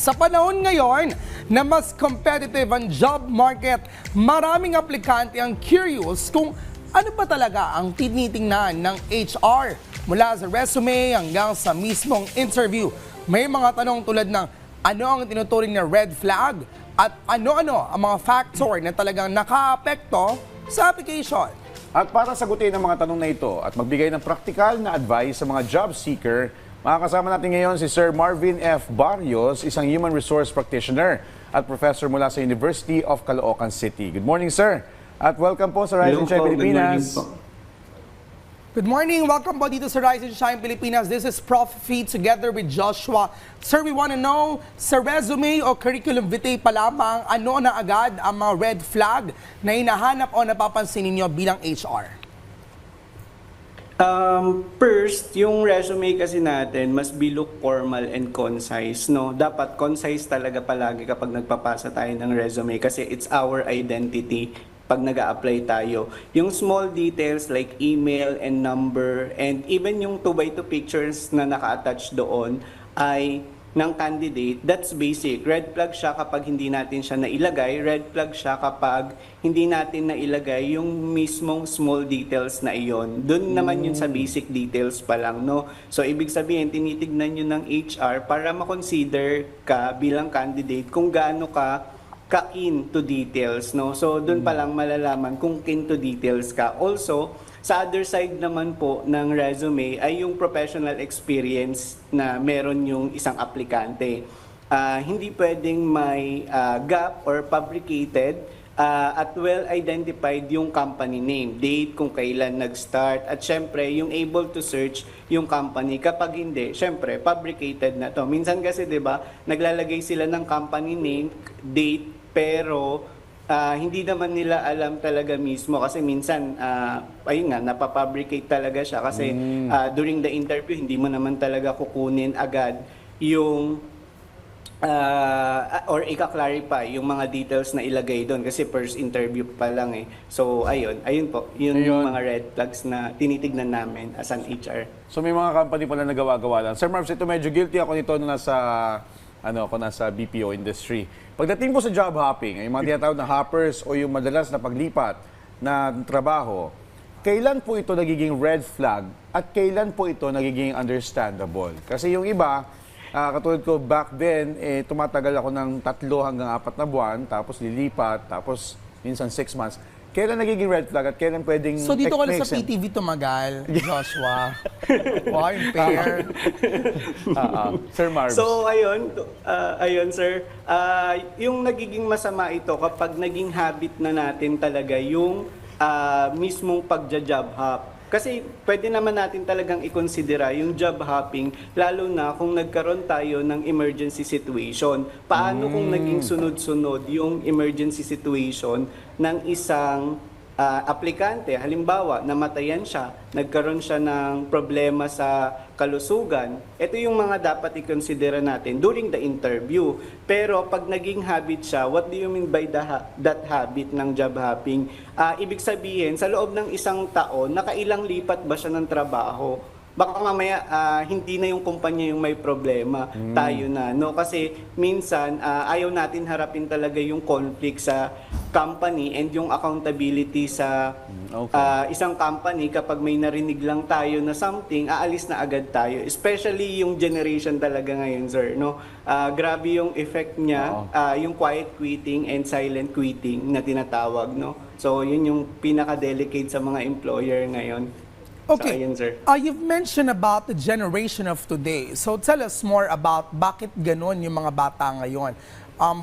Sa panahon ngayon na mas competitive ang job market, maraming aplikante ang curious kung ano ba talaga ang tinitingnan ng HR. Mula sa resume hanggang sa mismong interview, may mga tanong tulad ng ano ang tinuturing na red flag at ano-ano ang mga factor na talagang nakaapekto sa application. At para sagutin ang mga tanong na ito at magbigay ng praktikal na advice sa mga job seeker, makakasama natin ngayon si Sir Marvin F. Barrios, isang human resource practitioner at professor mula sa University of Caloocan City. Good morning, sir. At welcome po sa Rise and Shine Pilipinas. Good morning. Welcome po dito sa Rise and Shine Pilipinas. This is Prof. Fee together with Joshua. Sir, we want to know, sa resume o curriculum vitae pa lamang, ano na agad ang mga red flag na hinahanap o napapansin ninyo bilang HR? First, yung resume kasi natin must be look formal and concise, no? Dapat concise talaga palagi kapag nagpapasa tayo ng resume kasi it's our identity pag nag-a-apply tayo. Yung small details like email and number and even yung 2x2 pictures na naka-attach doon ay ng candidate, that's basic. Red flag siya kapag hindi natin siya nailagay. Red flag siya kapag hindi natin nailagay yung mismong small details na iyon. Doon naman yun sa basic details pa lang, no? So, ibig sabihin, tinitignan nyo ng HR para makonsider ka bilang candidate kung gaano ka ka-keen to details, no? So, doon pa lang malalaman kung keen to details ka. Also, sa other side naman po ng resume ay yung professional experience na meron yung isang aplikante. Hindi pwedeng may gap or fabricated at well-identified yung company name, date, kung kailan nag-start, at syempre, yung able to search yung company. Kapag hindi, syempre, fabricated na to. Minsan kasi, di ba, naglalagay sila ng company name, date, pero hindi naman nila alam talaga mismo kasi minsan ayun nga napapabricate talaga siya kasi during the interview hindi mo naman talaga kukunin agad yung or ika-clarify yung mga details na ilagay doon kasi first interview pa lang eh. So ayun po, yun yung mga red flags na tinitignan namin as an HR. So may mga company pala na gawa-gawa lang. Sir Marvin, ito medyo guilty ako nito nung nasa BPO industry. Pagdating po sa job hopping, yung mga tinatawag na hoppers o yung madalas na paglipat na trabaho, kailan po ito nagiging red flag at kailan po ito nagiging understandable? Kasi yung iba, katulad ko back then, tumatagal ako ng 3 hanggang 4 na buwan, tapos lilipat, tapos minsan 6 months. Kailan nagiging red flag at kailan pwedeng... So dito ka na sa PTV tumagal, Joshua. Wow, fair. Sir Marvin. So ayun sir, yung nagiging masama ito kapag naging habit na natin talaga yung mismong pagja-job hop. Kasi pwede naman natin talagang i-considera yung job hopping lalo na kung nagkaroon tayo ng emergency situation. Paano kung naging sunod-sunod yung emergency situation ng isang aplikante? Halimbawa, namatayan siya, nagkaroon siya ng problema sa kalusugan. Ito yung mga dapat i-considera natin during the interview. Pero pag naging habit siya, what do you mean by that habit ng job hopping? Ibig sabihin, sa loob ng isang taon, nakailang lipat ba siya ng trabaho? Baka mamaya hindi na yung kumpanya yung may problema, tayo na, no? Kasi minsan ayaw natin harapin talaga yung conflict sa company and yung accountability sa isang company. Kapag may narinig lang tayo na something, aalis na agad tayo. Especially yung generation talaga ngayon, sir, no? Grabe yung effect niya, yung quiet quitting and silent quitting na tinatawag, no? So yun yung pinaka-delicate sa mga employer ngayon. Okay, So, ayun, sir. You've mentioned about the generation of today. So tell us more about bakit ganon yung mga bata ngayon.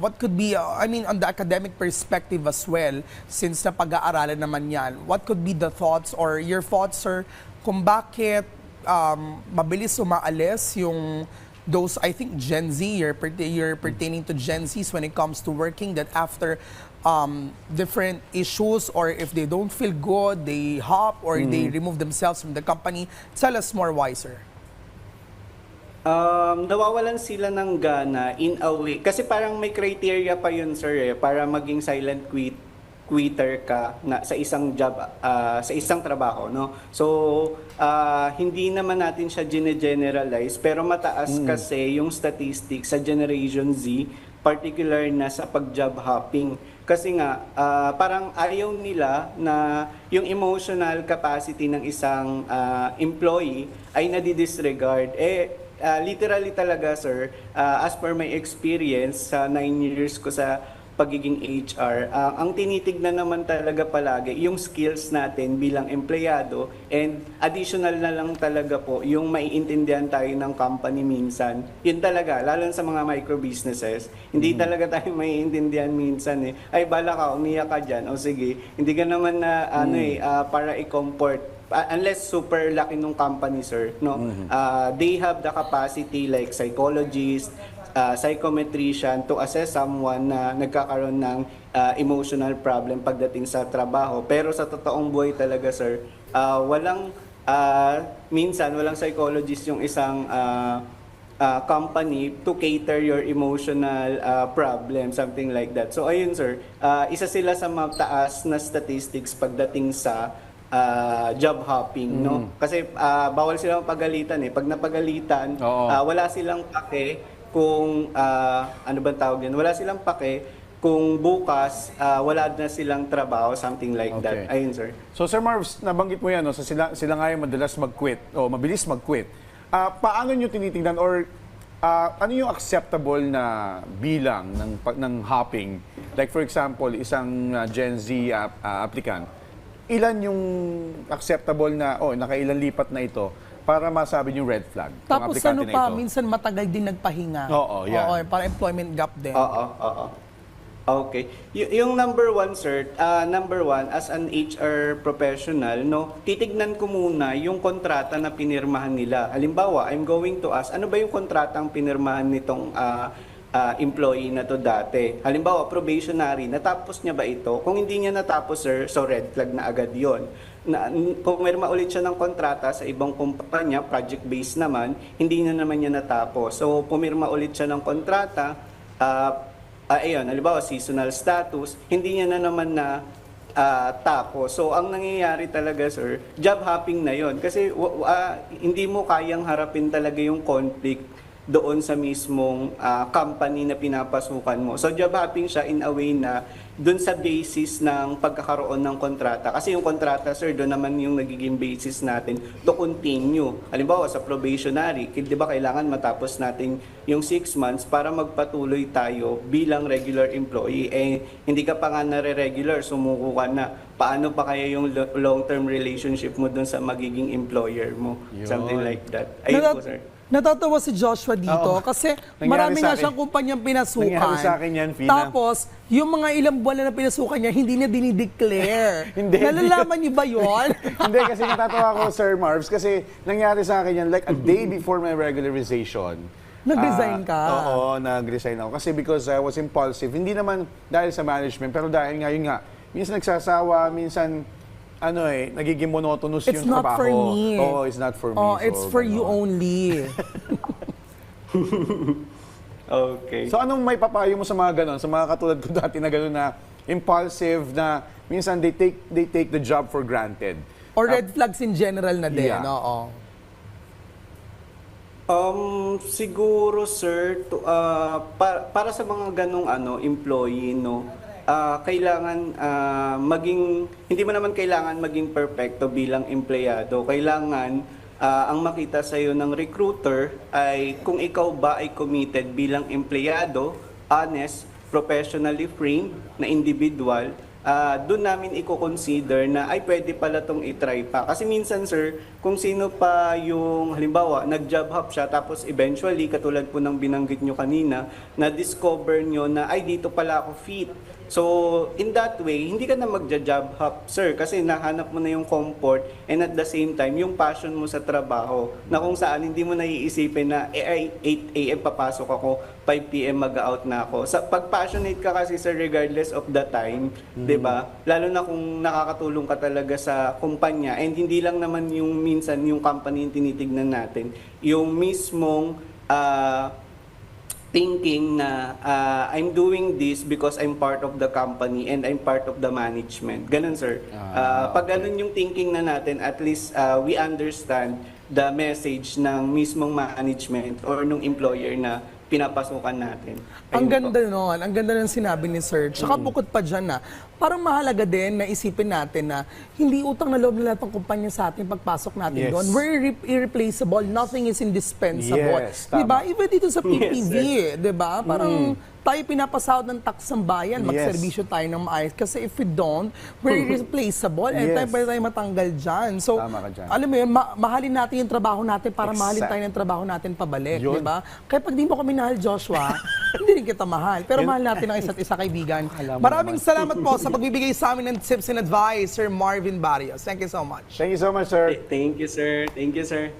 What could be, on the academic perspective as well, since napag-aaralan naman yan, what could be the thoughts or your thoughts, sir, kung bakit mabilis umaalis yung those, I think, Gen Z, you're pertaining to Gen Zs when it comes to working, that after different issues or if they don't feel good, they hop or they remove themselves from the company. Tell us more, wiser. Nawawalan sila ng gana in a way. Kasi parang may criteria pa yun, sir, para maging silent quitter ka na sa isang job, sa isang trabaho, no? So hindi naman natin siya generalize, pero mataas kasi yung statistics sa Generation Z, particular na sa pag-job hopping. Kasi nga, parang ayaw nila na yung emotional capacity ng isang employee ay nadidisregard. Literally talaga, sir, as per my experience sa 9 years ko sa pagiging HR, ang tinitignan naman talaga palagi yung skills natin bilang empleyado, and additional na lang talaga po yung maiintindihan tayo ng company minsan. Yun talaga, lalo sa mga micro businesses, hindi talaga tayo maiintindihan minsan Ay, bala ka, umiyak ka dyan. O sige, hindi ka naman na para i-comfort. Unless super laki nung company, sir, no? They have the capacity like psychologist, psychometrician to assess someone na nagkakaroon ng emotional problem pagdating sa trabaho. Pero sa totoong buhay talaga, sir, minsan walang psychologist yung isang company to cater your emotional problem, something like that. So ayun, sir, isa sila sa mataas na statistics pagdating sa job hopping, no? Kasi bawal silang pagalitan Pag napagalitan, wala silang pake kung ano bang tawag yan? Wala silang pake kung bukas wala na silang trabaho, something like that. Ayun, sir. So, Sir Marvs, nabanggit mo yan, no? So, sila nga yung madalas mag-quit o mabilis mag-quit. Paano nyo tinitingnan or ano yung acceptable na bilang ng hopping? Like for example, isang Gen Z applicant, ilan yung acceptable na, nakailan lipat na ito para masabi yung red flag? Tapos ano pa, minsan matagal din nagpahinga. Oo, yan. Oo, para employment gap din. Oo. Okay. Yung number one, sir, as an HR professional, no, titignan ko muna yung kontrata na pinirmahan nila. Halimbawa, I'm going to ask, ano ba yung kontratang pinirmahan nitong employee na to dati? Halimbawa, probationary, natapos niya ba ito? Kung hindi niya natapos, sir, so red flag na agad yon. Pumirma ulit siya ng kontrata sa ibang kumpanya, project-based naman, hindi na naman niya natapos. So, pumirma ulit siya ng kontrata, halimbawa, seasonal status, hindi niya na naman na tapos. So, ang nangyayari talaga, sir, job hopping na yon. Kasi hindi mo kayang harapin talaga yung conflict doon sa mismong company na pinapasukan mo. So, job hopping siya in a way na doon sa basis ng pagkakaroon ng kontrata. Kasi yung kontrata, sir, doon naman yung nagiging basis natin to continue. Halimbawa, sa probationary, di ba kailangan matapos natin yung 6 months para magpatuloy tayo bilang regular employee. Hindi ka pa nga nare-regular, sumuko ka na. Paano pa kaya yung long-term relationship mo doon sa magiging employer mo? Yun. Something like that. Ayun po, sir. Natatawa si Joshua dito kasi marami nga siyang kumpanyang pinasukan. Nangyari sa akin yan, Fina. Tapos, yung mga ilang buwan na pinasukan niya, hindi niya dinideclare. Hindi. Nalalaman niyo ba yon? Hindi, kasi natatawa ko, Sir Marvs, kasi nangyari sa akin yan like a day before my regularization. Nag-resign ka? Oo, nag-resign ako. Kasi because I was impulsive. Hindi naman dahil sa management, pero dahil nga, yun nga, minsan nagsasawa, minsan nagiging monotonous It's yung not trabaho. for me. Oo, it's not for me. Oh, So, it's for you only. Okay. So anong may papayo mo sa mga ganon, sa mga katulad ko dati na ganon na impulsive na minsan they take the job for granted. Or red flags in general na din. Yeah. Oo. Siguro, sir, para sa mga ganong employee, no, kailangan hindi mo naman kailangan maging perfecto bilang empleyado. Kailangan ang makita sa iyo ng recruiter ay kung ikaw ba ay committed bilang empleyado, honest, professionally framed na individual. Doon namin i-consider na ay pwede pala tong i-try pa. Kasi minsan, sir, kung sino pa yung halimbawa nag-job hop siya tapos eventually katulad po ng binanggit nyo kanina, na-discover nyo na ay dito pala ako fit. So, in that way, hindi ka na magja-job hop, sir, kasi nahanap mo na yung comfort and at the same time, yung passion mo sa trabaho na kung saan hindi mo naiisipin na ay 8 a.m. papasok ako, 5 p.m. mag-out na ako. Pag passionate ka kasi, sir, regardless of the time, 'di ba? Lalo na kung nakakatulong ka talaga sa kumpanya and hindi lang naman yung minsan yung company yung tinitignan natin, yung mismong thinking na I'm doing this because I'm part of the company and I'm part of the management. Ganun, sir. Pag ganun yung thinking na natin, at least we understand the message ng mismong management or nung employer na pinapasukan natin. Ang Ayun po. ganda nun. Ang ganda ng sinabi ni Sir. Tsaka bukod pa dyan na, parang mahalaga din na isipin natin na hindi utang na loob na lahat ng kumpanya sa atin pagpasok natin Yes. doon. We're irreplaceable. Nothing is indispensable. Yes, tama. Diba? Even dito sa PPV, Yes, diba? Parang tayo pinapasahod ng tax ng bayan, Yes. magserbisyo tayo ng maayos. Kasi if we don't, we're irreplaceable. And Yes. tayo pwede tayo matanggal dyan. So, Tama ka dyan. alam mo yun, mahalin natin yung trabaho natin para mahalin Exact. tayo ng trabaho natin pabalik. Yun. Diba? Kaya pag di mo kami mahal, Joshua, hindi rin kita mahal. Pero mahal natin ang isa't isa, kaibigan. Maraming salamat po sa pagbibigay sa amin ng tips and advice, Sir Marvin Barrios. Thank you so much. Thank you so much, sir. Thank you, sir. Thank you, sir.